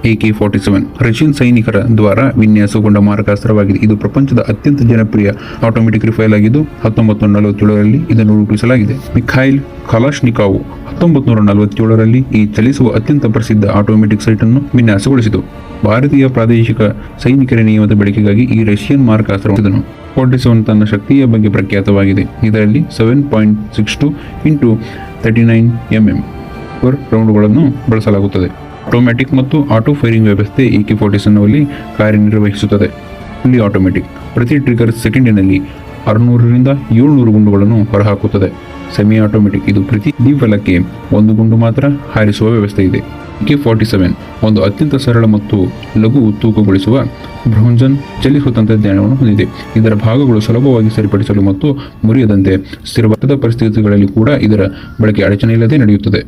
AK-47 Russian ಸೈನಿಕರ ದ್ವಾರ ವಿನ್ಯಾಸಗೊಂಡ ಮಾರಕಾಸ್ತ್ರವಾಗಿದೆ. ಇದು ಪ್ರಪಂಚದ ಅತ್ಯಂತ ಜನಪ್ರಿಯ ಆಟೋಮೆಟಿಕ್ ರೈಫಲ್ ಆಗಿದ್ದು 1947ರಲ್ಲಿ ಇದನ್ನು ರೂಪಿಸಲಾಗಿದೆ. ಮಿಖೈಲ್ ಕಲಾಶ್ನಿಕೋವ್ 1947ರಲ್ಲಿ ಈ ಚಲಿಸುವ ಅತ್ಯಂತ ಪ್ರಸಿದ್ಧ ಆಟೋಮೆಟಿಕ್ ಸೈಟ್ ಅನ್ನು ವಿನ್ಯಾಸಗೊಳಿಸಿತು. ಭಾರತೀಯ ಪ್ರಾದೇಶಿಕ ಸೈನಿಕರ ನಿಯಮದ ಬಳಕೆಗಾಗಿ ಈ ರಷ್ಯನ್ ಮಾರಕಾಸ್ತ್ರವನ್ನು 47 ತನ್ನ ಶಕ್ತಿಯ ಬಗ್ಗೆ ಪ್ರಖ್ಯಾತವಾಗಿದೆ. ಇದರಲ್ಲಿ 7.62 × 39 mm ರೌಂಡ್ಗಳನ್ನು ಬಳಸಲಾಗುತ್ತದೆ. ಆಟೋಮ್ಯಾಟಿಕ್ ಮತ್ತು ಆಟೋ ಫೈರಿಂಗ್ ವ್ಯವಸ್ಥೆ AK-47ನಲ್ಲಿ ಕಾರ್ಯನಿರ್ವಹಿಸುತ್ತದೆ. ಫುಲ್ಲಿ ಆಟೋಮ್ಯಾಟಿಕ್ ಪ್ರತಿ ಟ್ರಿಗರ್ ಸೆಕೆಂಡಿನಲ್ಲಿ 600 ರಿಂದ 700 ಗುಂಡುಗಳನ್ನು ಹೊರಹಾಕುತ್ತದೆ. ಸೆಮಿ ಆಟೋಮ್ಯಾಟಿಕ್ ಇದು ಪ್ರತಿ ದೀಪಲಕ್ಕೆ 1 ಗುಂಡು ಮಾತ್ರ ಹಾರಿಸುವ ವ್ಯವಸ್ಥೆ ಇದೆ. AK-47 ಒಂದು ಅತ್ಯಂತ ಸರಳ ಮತ್ತು ಲಘು ತೂಕಗೊಳಿಸುವ ಬ್ರೌನ್ಸನ್ ಚಲಿಸುವ ತಂತ್ರಜ್ಞಾನವನ್ನು ಹೊಂದಿದೆ. ಇದರ ಭಾಗಗಳು ಸುಲಭವಾಗಿ ಸರಿಪಡಿಸಲು ಮತ್ತು ಮುರಿಯದಂತೆ ಸ್ಥಿರವಾದ ಪರಿಸ್ಥಿತಿಗಳಲ್ಲಿ ಕೂಡ ಇದರ ಬಳಕೆ ಅಡಚಣೆಯಿಲ್ಲದೆ ನಡೆಯುತ್ತದೆ.